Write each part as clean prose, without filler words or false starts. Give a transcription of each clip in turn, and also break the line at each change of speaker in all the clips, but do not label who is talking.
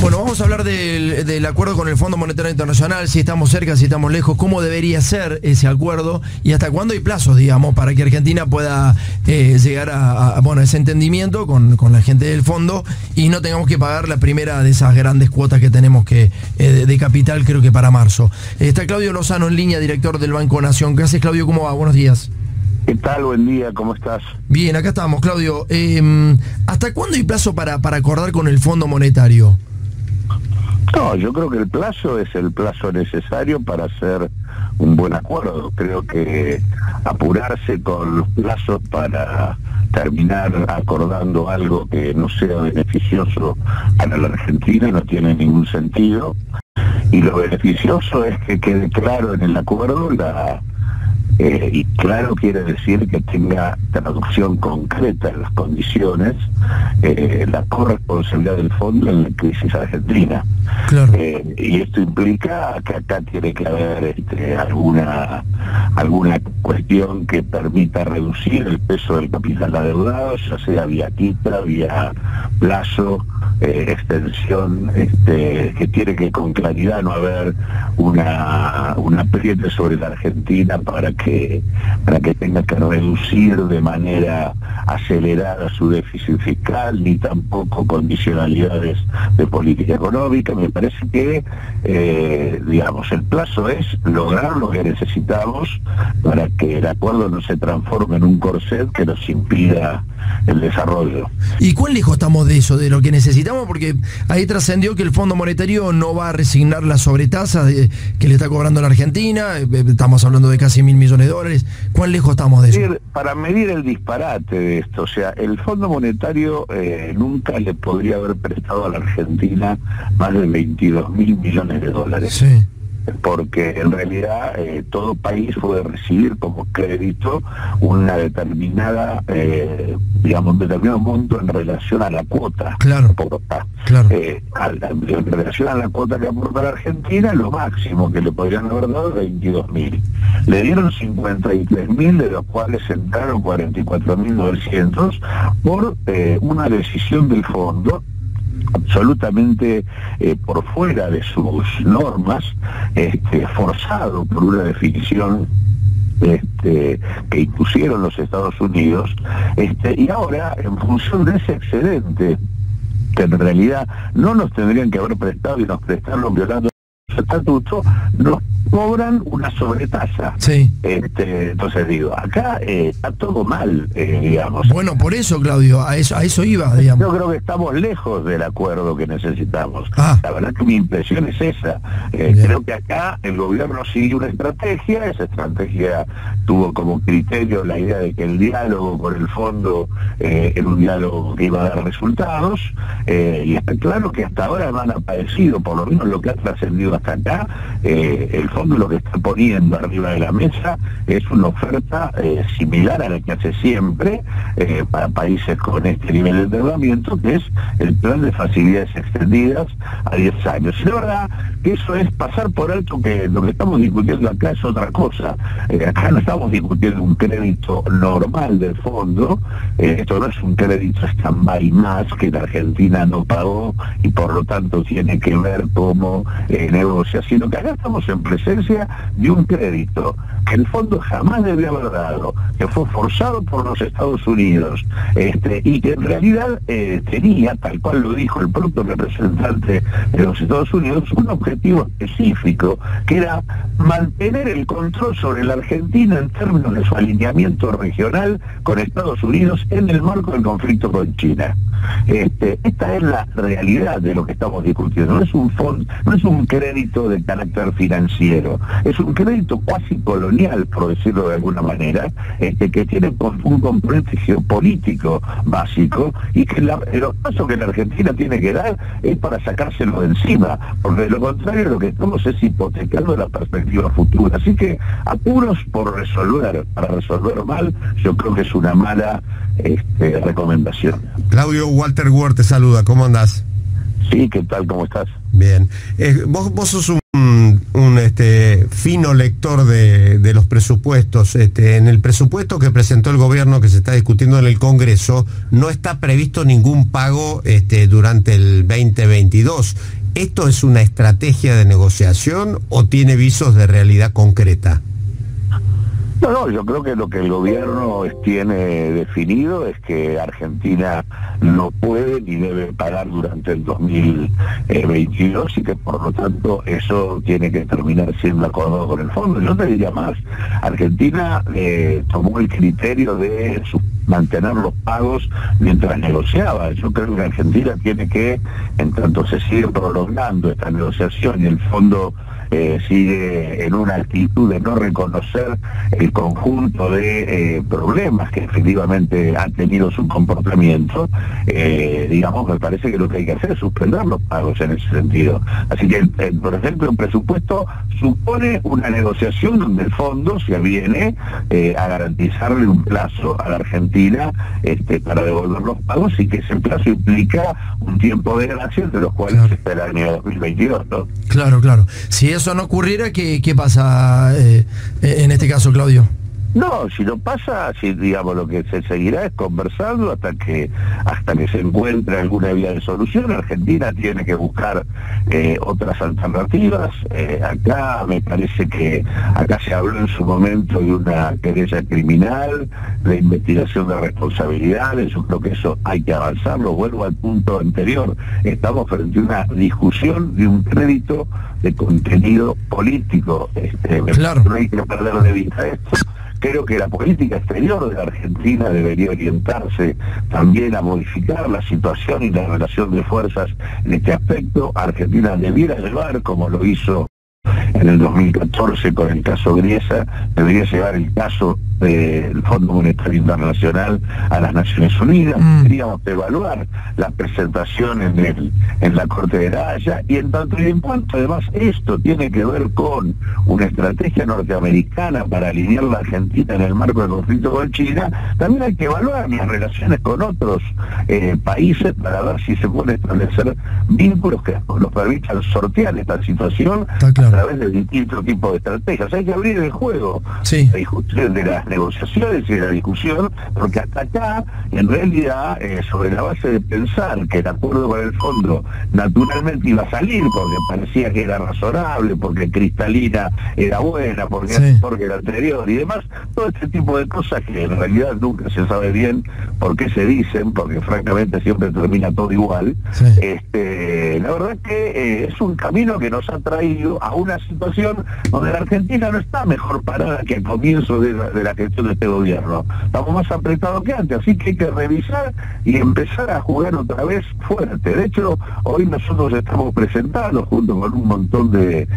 Bueno, vamos a hablar del acuerdo con el Fondo Monetario Internacional, si estamos cerca, si estamos lejos, cómo debería ser ese acuerdo y hasta cuándo hay plazos, digamos, para que Argentina pueda llegar a ese entendimiento con la gente del fondo y no tengamos que pagar la primera de esas grandes cuotas que tenemos de capital, creo que para marzo. Está Claudio Lozano en línea, director del Banco Nación. ¿Qué haces, Claudio? ¿Cómo va? Buenos días.
¿Qué tal? Buen día, ¿cómo estás?
Bien, acá estamos, Claudio. ¿Hasta cuándo hay plazo para acordar con el Fondo Monetario?
No, yo creo que el plazo es el plazo necesario para hacer un buen acuerdo. Creo que apurarse con los plazos para terminar acordando algo que no sea beneficioso para la Argentina no tiene ningún sentido. Y lo beneficioso es que quede claro en el acuerdo y claro quiere decir que tenga traducción concreta en las condiciones la corresponsabilidad del fondo en la crisis argentina.
Claro.
Y esto implica que acá tiene que haber alguna cuestión que permita reducir el peso del capital adeudado, ya sea vía quita, vía plazo, extensión, que tiene que con claridad no haber un apriete sobre la Argentina para que tenga que reducir de manera acelerada su déficit fiscal, ni tampoco condicionalidades de política económica. Me parece que, el plazo es lograr lo que necesitamos para que el acuerdo no se transforme en un corset que nos impida el desarrollo.
¿Y cuán lejos estamos de eso, de lo que necesitamos? Porque ahí trascendió que el Fondo Monetario no va a resignar la sobretasa que le está cobrando la Argentina. Estamos hablando de casi $1.000 millones. ¿Cuán lejos estamos de eso?
Para medir el disparate de esto, o sea, el Fondo Monetario nunca le podría haber prestado a la Argentina más de $22.000 millones.
Sí.
Porque en realidad todo país puede recibir como crédito una determinada, un determinado monto en relación a la cuota.
Claro. Claro.
En relación a la cuota que aporta la Argentina, lo máximo que le podrían haber dado es 22.000. Le dieron 53.000, de los cuales entraron 44.900 por una decisión del fondo absolutamente por fuera de sus normas, forzado por una definición que impusieron los Estados Unidos, y ahora en función de ese excedente que en realidad no nos tendrían que haber prestado y nos prestaron violando el estatuto, nos cobran una sobretasa.
Sí.
Entonces digo, acá está todo mal, digamos.
Bueno, por eso, Claudio, a eso iba, digamos.
Yo creo que estamos lejos del acuerdo que necesitamos. La verdad que mi impresión es esa. Creo que acá el gobierno sigue una estrategia, esa estrategia tuvo como criterio la idea de que el diálogo con el fondo era un diálogo que iba a dar resultados, y está claro que hasta ahora no han aparecido, por lo menos lo que ha trascendido hasta acá. El fondo lo que está poniendo arriba de la mesa es una oferta similar a la que hace siempre para países con este nivel de endeudamiento, que es el plan de facilidades extendidas a 10 años. Y la verdad que eso es pasar por alto que lo que estamos discutiendo acá es otra cosa. Acá no estamos discutiendo un crédito normal del fondo, esto no es un crédito stand-by más que la Argentina no pagó y por lo tanto tiene que ver cómo negocia, sino que acá estamos en presencia de un crédito que el fondo jamás debió haber dado, que fue forzado por los Estados Unidos, y que en realidad tenía, tal cual lo dijo el propio representante de los Estados Unidos, un objetivo específico, que era mantener el control sobre la Argentina en términos de su alineamiento regional con Estados Unidos en el marco del conflicto con China. Esta es la realidad de lo que estamos discutiendo. No es un fondo, no es un crédito de carácter financiero, es un crédito cuasi colonial, por decirlo de alguna manera, que tiene un componente geopolítico básico, y que los pasos que la Argentina tiene que dar es para sacárselo de encima, porque de lo contrario lo que estamos es hipotecando la perspectiva futura. Así que apuros por resolver, para resolver mal, yo creo que es una mala recomendación.
Claudio, Walter Ward te saluda, ¿cómo andás?
Sí, ¿qué tal? ¿Cómo estás?
Bien. Vos sos un fino lector de los presupuestos. En el presupuesto que presentó el gobierno, que se está discutiendo en el Congreso, no está previsto ningún pago durante el 2022. ¿Esto es una estrategia de negociación o tiene visos de realidad concreta?
No, yo creo que lo que el gobierno tiene definido es que Argentina no puede ni debe pagar durante el 2022 y que por lo tanto eso tiene que terminar siendo acordado con el fondo. Yo te diría más, Argentina tomó el criterio de mantener los pagos mientras negociaba. Yo creo que Argentina tiene que, en tanto se sigue prolongando esta negociación y el fondo sigue en una actitud de no reconocer el conjunto de problemas que efectivamente ha tenido su comportamiento, digamos, me parece que lo que hay que hacer es suspender los pagos en ese sentido. Así que, por ejemplo, un presupuesto supone una negociación donde el fondo se aviene a garantizarle un plazo a la Argentina para devolver los pagos y que ese plazo implica un tiempo de gracia entre los cuales está el año 2022, ¿no?
Claro, claro. Si eso no ocurriera, ¿qué pasa en este caso, Claudio?
No, si no pasa, si digamos lo que se seguirá es conversando hasta que se encuentre alguna vía de solución. Argentina tiene que buscar otras alternativas. Acá me parece que acá se habló en su momento de una querella criminal, de investigación de responsabilidades. Yo creo que eso hay que avanzarlo. Vuelvo al punto anterior. Estamos frente a una discusión de un crédito de contenido político.
Claro.
No hay que perder de vista esto. Creo que la política exterior de la Argentina debería orientarse también a modificar la situación y la relación de fuerzas en este aspecto. Argentina debiera llevar, como lo hizo en el 2014 con el caso Griesa, debería llevar el caso del Fondo Monetario Internacional a las Naciones Unidas. Deberíamos evaluar la presentación en la Corte de La Haya, y en tanto y en cuanto además esto tiene que ver con una estrategia norteamericana para alinear la Argentina en el marco del conflicto con China, también hay que evaluar las relaciones con otros países para ver si se pueden establecer vínculos que nos permitan sortear esta situación a través de distintos tipos de estrategias. Hay que abrir el juego de las negociaciones y de la discusión, porque hasta acá, en realidad, sobre la base de pensar que el acuerdo con el fondo naturalmente iba a salir, porque parecía que era razonable, porque Cristalina era buena, porque era mejor que la anterior y demás, todo este tipo de cosas que en realidad nunca se sabe bien por qué se dicen, porque francamente siempre termina todo igual. La verdad que es un camino que nos ha traído a una situación donde la Argentina no está mejor parada que al comienzo de la gestión de este gobierno. Estamos más apretados que antes, así que hay que revisar y empezar a jugar otra vez fuerte. De hecho, hoy nosotros estamos presentando, junto con un montón de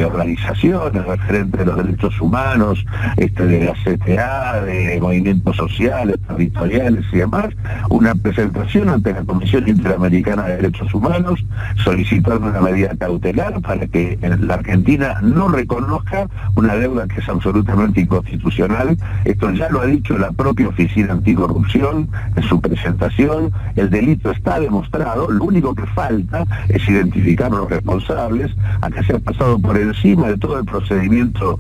organizaciones referentes de los derechos humanos, de la CTA, de movimientos sociales, territoriales y demás, una presentación ante la Comisión Interamericana de Derechos Humanos, solicitando una medida cautelar para que la Argentina no reconozca una deuda que es absolutamente inconstitucional. Esto ya lo ha dicho la propia Oficina Anticorrupción en su presentación. El delito está demostrado, lo único que falta es identificar los responsables. Acá se ha pasado por encima de todo el procedimiento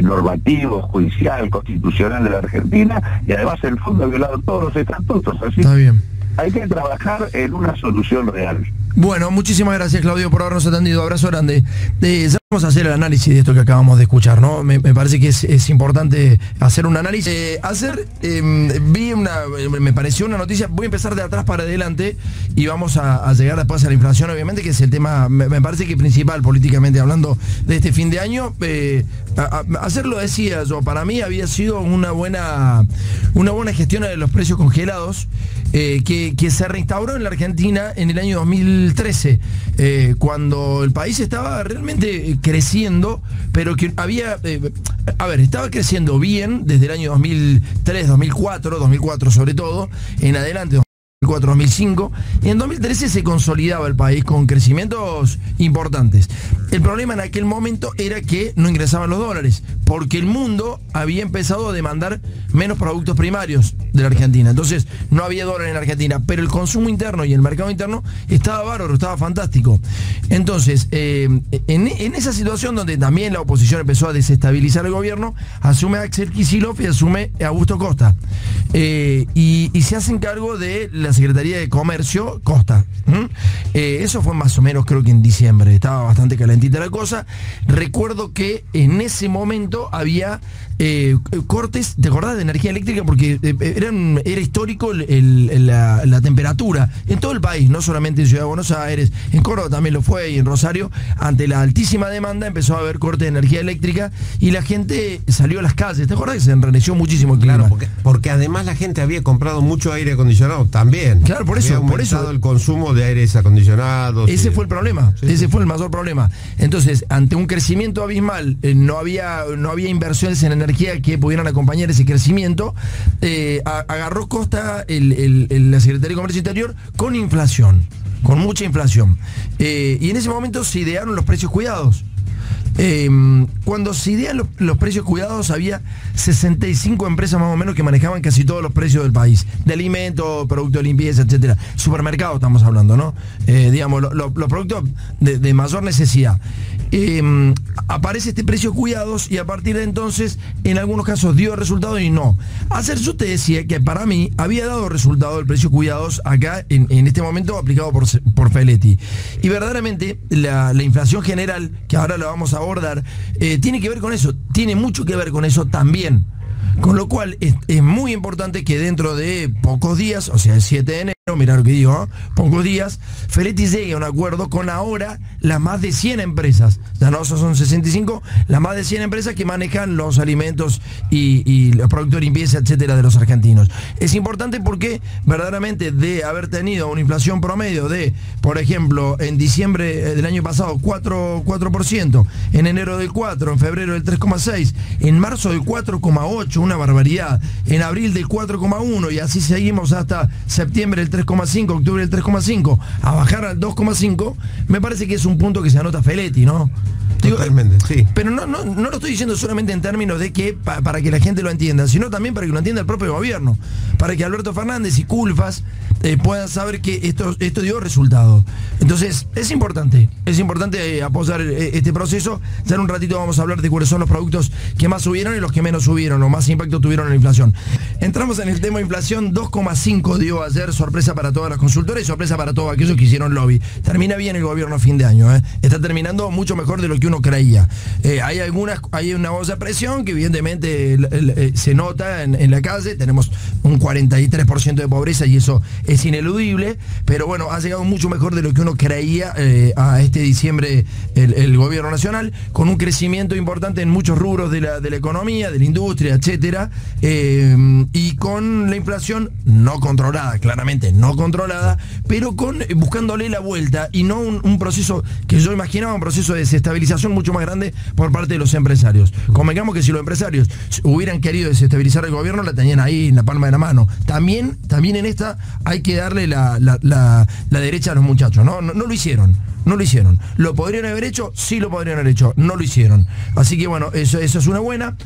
normativo, judicial, constitucional de la Argentina, y además el fondo ha violado todos los estatutos. Así
está bien.
Hay que trabajar en una solución real.
Bueno, muchísimas gracias, Claudio, por habernos atendido. Abrazo grande. Ya vamos a hacer el análisis de esto que acabamos de escuchar, ¿no? Me parece que es importante hacer un análisis. Me pareció una noticia, voy a empezar de atrás para adelante y vamos a llegar después a la inflación, obviamente, que es el tema, me parece que principal políticamente hablando de este fin de año. Hacerlo, decía yo, para mí había sido una buena gestión de los precios congelados, que se reinstauró en la Argentina en el año 2013, cuando el país estaba realmente creciendo, pero que estaba creciendo bien desde el año 2003, 2004 sobre todo, en adelante, 2004, 2005, y en 2013 se consolidaba el país con crecimientos importantes. El problema en aquel momento era que no ingresaban los dólares, porque el mundo había empezado a demandar menos productos primarios de la Argentina. Entonces no había dólar en la Argentina, pero el consumo interno y el mercado interno estaba bárbaro, estaba fantástico. Entonces, en esa situación donde también la oposición empezó a desestabilizar el gobierno, asume Axel Kicillof y asume Augusto Costa. Y se hacen cargo de la Secretaría de Comercio, Costa. Eso fue más o menos, creo que en diciembre, estaba bastante calentita la cosa. Recuerdo que en ese momento había cortes, ¿te acordás de energía eléctrica? Porque era histórico la temperatura en todo el país, no solamente en Ciudad de Buenos Aires, en Córdoba también lo fue, y en Rosario. Ante la altísima demanda empezó a haber corte de energía eléctrica y la gente salió a las calles. ¿Te acordás que se enrareció muchísimo el clima?
Claro, porque además la gente había comprado mucho aire acondicionado también.
Claro, por eso
el consumo de aires acondicionados.
Ese fue el problema, ese fue el mayor problema. Entonces, ante un crecimiento abismal, no había inversiones en energía que pudieran acompañar ese crecimiento. Agarró Costa la Secretaría de Comercio Interior con inflación, con mucha inflación. Y en ese momento se idearon los precios cuidados. Cuando se idean los precios cuidados, había 65 empresas más o menos que manejaban casi todos los precios del país, de alimentos, productos de limpieza, etcétera. Supermercados estamos hablando, ¿no? Digamos, los productos de mayor necesidad. Aparece este precio cuidados y a partir de entonces, en algunos casos dio resultado y no. Ayer yo te decía que para mí había dado resultado el precio cuidados acá en este momento aplicado por Feletti. Y verdaderamente la inflación general, que ahora lo vamos a abordar, tiene que ver con eso, tiene mucho que ver con eso también. Con lo cual es muy importante que dentro de pocos días, o sea, el 7 de enero, mirá lo que digo, pocos días, Feletti llegue a un acuerdo con ahora las más de 100 empresas, ya no son 65, las más de 100 empresas que manejan los alimentos y los productos de limpieza, etcétera, de los argentinos. Es importante porque verdaderamente de haber tenido una inflación promedio de, por ejemplo, en diciembre del año pasado 4%, en enero del 4%, en febrero del 3,6%, en marzo del 4,8%, una barbaridad, en abril del 4,1% y así seguimos hasta septiembre del 3,5%, octubre del 3,5%, a bajar al 2,5%, me parece que es un punto que se anota Feletti, ¿no?
Totalmente, sí.
Pero no lo estoy diciendo solamente en términos de que para que la gente lo entienda, sino también para que lo entienda el propio gobierno, para que Alberto Fernández y Culfas puedan saber que esto dio resultado. Entonces, es importante apoyar este proceso. Ya en un ratito vamos a hablar de cuáles son los productos que más subieron y los que menos subieron, o más impacto tuvieron en la inflación. Entramos en el tema de inflación. 2,5 dio ayer, sorpresa para todas las consultoras y sorpresa para todos aquellos que hicieron lobby. Termina bien el gobierno a fin de año, está terminando mucho mejor de lo que uno creía. Hay una voz de presión que evidentemente se nota en la calle. Tenemos un 43% de pobreza y eso es ineludible, pero bueno, ha llegado mucho mejor de lo que uno creía a este diciembre el gobierno nacional, con un crecimiento importante en muchos rubros de la economía, de la industria, etcétera, y con la inflación no controlada, claramente no controlada, pero buscándole la vuelta y no un proceso que yo imaginaba, un proceso de desestabilización mucho más grande por parte de los empresarios. Convengamos que si los empresarios hubieran querido desestabilizar el gobierno, la tenían ahí en la palma de la mano. También en esta hay que darle la derecha a los muchachos, ¿no? No lo hicieron. No lo hicieron. ¿Lo podrían haber hecho? Sí, lo podrían haber hecho. No lo hicieron. Así que bueno, eso es una buena.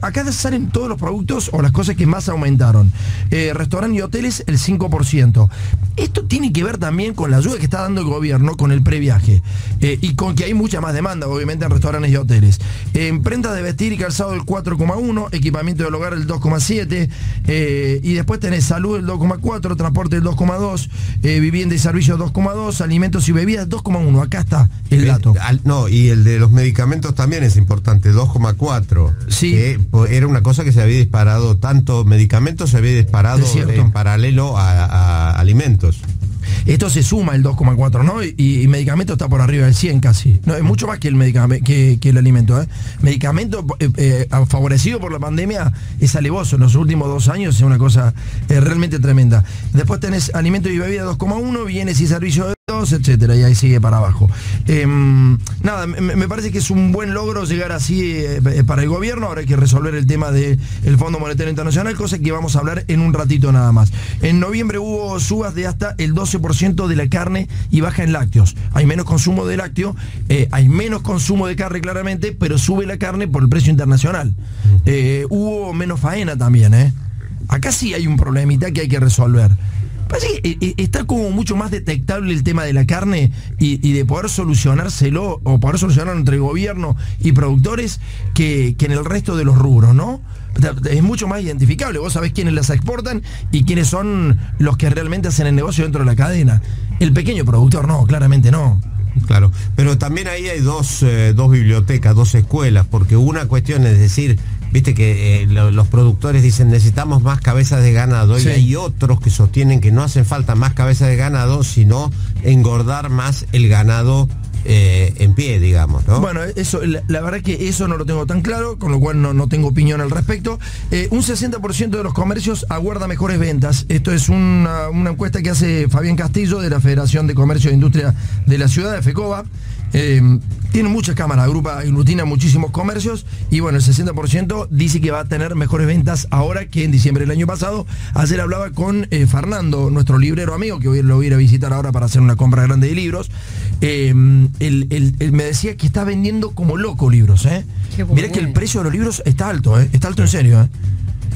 Acá salen todos los productos o las cosas que más aumentaron. Restaurantes y hoteles, el 5%. Esto tiene que ver también con la ayuda que está dando el gobierno con el previaje. Y con que hay mucha más demanda, obviamente, en restaurantes y hoteles. Prendas de vestir y calzado, el 4,1%. Equipamiento del hogar, el 2,7%. Y después tenés salud, el 2,4%. Transporte, el 2,2%. Vivienda y servicios, 2,2%. Alimentos y bebidas, 2,1%. Acá está el dato.
No, y el de los medicamentos también es importante, 2,4%.
Sí.
Que era una cosa que se había disparado, tanto medicamentos se había disparado en paralelo a alimentos.
Esto se suma el 2,4, ¿no? Y medicamento está por arriba del 100 casi. No, es mucho más que el medicamento, que el alimento, Medicamento favorecido por la pandemia es alevoso. En los últimos 2 años es una cosa realmente tremenda. Después tenés alimentos y bebidas 2,1, bienes y servicios de 2, etcétera, y ahí sigue para abajo. Nada, me parece que es un buen logro llegar así para el gobierno. Ahora hay que resolver el tema del Fondo Monetario Internacional, cosa que vamos a hablar en un ratito nada más. En noviembre hubo subas de hasta el 12% de la carne y baja en lácteos. Hay menos consumo de lácteo, hay menos consumo de carne claramente, pero sube la carne por el precio internacional. Hubo menos faena también, Acá sí hay un problemita que hay que resolver. Parece que está como mucho más detectable el tema de la carne y de poder solucionárselo o poder solucionarlo entre gobierno y productores que en el resto de los rubros, ¿no? Es mucho más identificable. Vos sabés quiénes las exportan y quiénes son los que realmente hacen el negocio dentro de la cadena. El pequeño productor no, claramente no.
Claro, pero también ahí hay dos bibliotecas, dos escuelas, porque una cuestión es decir, viste que los productores dicen necesitamos más cabezas de ganado, sí. Y hay otros que sostienen que no hacen falta más cabezas de ganado, sino engordar más el ganado en pie, digamos, ¿no?
Bueno, eso, la verdad que eso no lo tengo tan claro, con lo cual no tengo opinión al respecto. Un 60% de los comercios aguarda mejores ventas. Esto es una encuesta que hace Fabián Castillo de la Federación de Comercio e Industria de la Ciudad, de FECOBA. Tiene muchas cámaras, aglutina muchísimos comercios y bueno, el 60% dice que va a tener mejores ventas ahora que en diciembre del año pasado. Ayer hablaba con Fernando, nuestro librero amigo, que hoy lo voy a ir a visitar ahora para hacer una compra grande de libros. Él me decía que está vendiendo como loco libros. Mirá que el precio de los libros está alto, está alto en serio.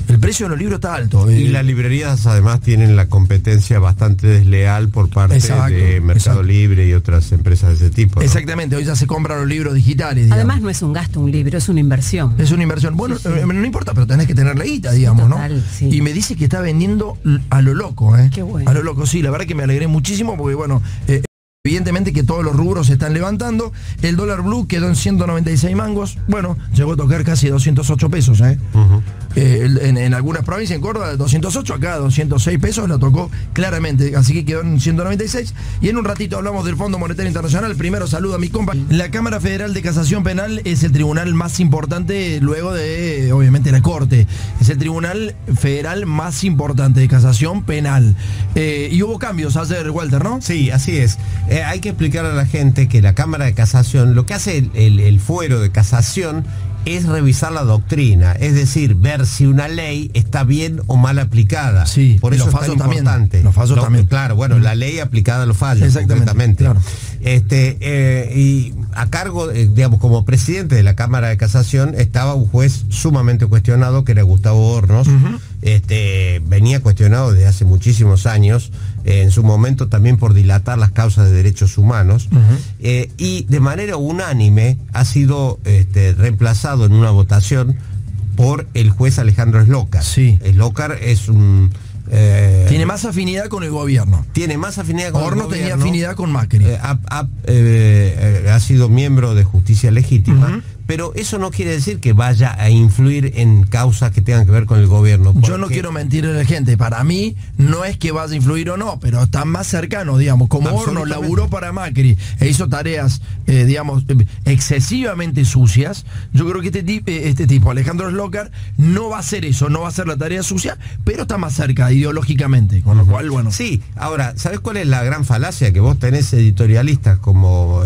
El precio de los libros está alto.
Y las librerías además tienen la competencia bastante desleal por parte de Mercado Libre y otras empresas de ese tipo, ¿no?
Exactamente, hoy ya se compran los libros digitales, digamos.
Además no es un gasto un libro, es una inversión.
Es una inversión. Bueno, sí. No importa, pero tenés que tener la guita, digamos, total, ¿no? Sí. Y me dice que está vendiendo a lo loco,
Qué bueno.
A lo loco, sí, la verdad que me alegré muchísimo porque, bueno, evidentemente que todos los rubros se están levantando. El dólar blue quedó en 196 mangos. Bueno, llegó a tocar casi 208 pesos, en algunas provincias, en Córdoba 208, acá 206 pesos, la tocó claramente, así que quedó en 196. Y en un ratito hablamos del Fondo Monetario Internacional. Primero saludo a mi compa. La Cámara Federal de Casación Penal es el tribunal más importante luego de, obviamente, la Corte. Es el tribunal federal más importante de casación penal. Y hubo cambios ayer, Walter, ¿no?
Sí, así es. Hay que explicar a la gente que la Cámara de Casación, lo que hace el fuero de casación es revisar la doctrina, es decir, ver si una ley está bien o mal aplicada.
Sí,
por eso es tan importante.
Los fallos también.
Claro, bueno, la ley aplicada a los fallos.
Exactamente. Claro.
Y a cargo, digamos, como presidente de la Cámara de Casación estaba un juez sumamente cuestionado, que era Gustavo Hornos. Venía cuestionado desde hace muchísimos años, en su momento también por dilatar las causas de derechos humanos, y de manera unánime ha sido reemplazado en una votación por el juez Alejandro Slokar.
Sí.
Slokar es un...
tiene más afinidad con el gobierno.
Tiene más afinidad con el gobierno.
Hornos tenía afinidad con Macri.
Ha sido miembro de Justicia Legítima, pero eso no quiere decir que vaya a influir en causas que tengan que ver con el gobierno.
Yo no quiero mentirle a la gente, para mí no es que vaya a influir o no, pero está más cercano, digamos, como Hornos laburó para Macri e hizo tareas, digamos, excesivamente sucias. Yo creo que este tipo, Alejandro Slokar, no va a hacer eso, no va a hacer la tarea sucia, pero está más cerca ideológicamente, con lo cual, bueno.
Sí, ahora, ¿sabés cuál es la gran falacia? Que vos tenés editorialistas como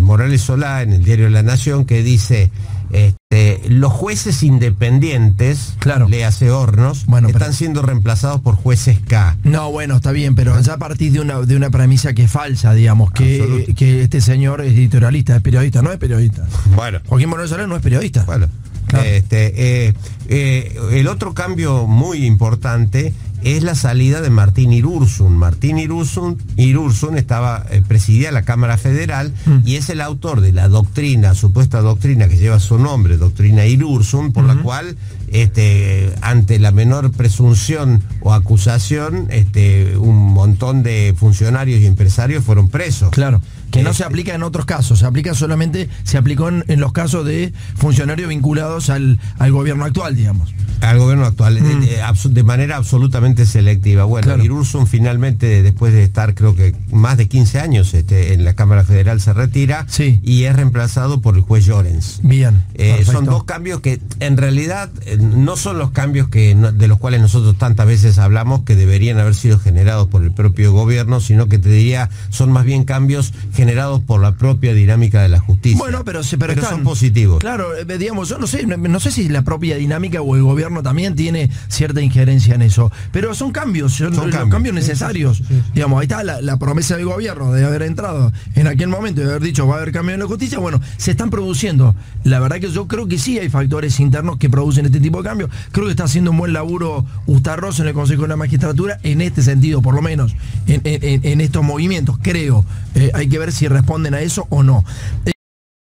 Morales Solá en el diario La Nación, que dice los jueces independientes,
claro,
le hace Hornos, están siendo reemplazados por jueces K.
No, bueno, está bien, pero ya a partir de una premisa que es falsa, digamos, que este señor es editorialista, es periodista, no es periodista.
Bueno.
Joaquín Morales Solá no es periodista.
Bueno. Claro. El otro cambio muy importante es la salida de Martín Irursun. Martín Irursun presidía la Cámara Federal y es el autor de la doctrina, supuesta doctrina que lleva su nombre, doctrina Irursun, por la cual ante la menor presunción o acusación, un montón de funcionarios y empresarios fueron presos.
Claro. Que no se aplica en otros casos, se aplicó en los casos de funcionarios vinculados al gobierno actual, digamos.
Al gobierno actual, de manera absolutamente selectiva. Bueno, claro. Irursun finalmente, después de estar creo que más de 15 años en la Cámara Federal, se retira, y es reemplazado por el juez Llorens.
Bien.
Son dos cambios que en realidad no son los cambios de los cuales nosotros tantas veces hablamos, que deberían haber sido generados por el propio gobierno, sino que te diría, son más bien cambios generados por la propia dinámica de la justicia.
Bueno, pero
son positivos.
Claro, digamos, yo no sé si la propia dinámica o el gobierno también tiene cierta injerencia en eso, pero pero son cambios, cambios necesarios.
Sí, sí.
Digamos, ahí está la promesa del gobierno de haber entrado en aquel momento y de haber dicho va a haber cambio en la justicia. Bueno, se están produciendo. La verdad que yo creo que sí hay factores internos que producen este tipo de cambios. Creo que está haciendo un buen laburo Ustarroz en el Consejo de la Magistratura en este sentido, por lo menos en estos movimientos, creo. Hay que ver si responden a eso o no.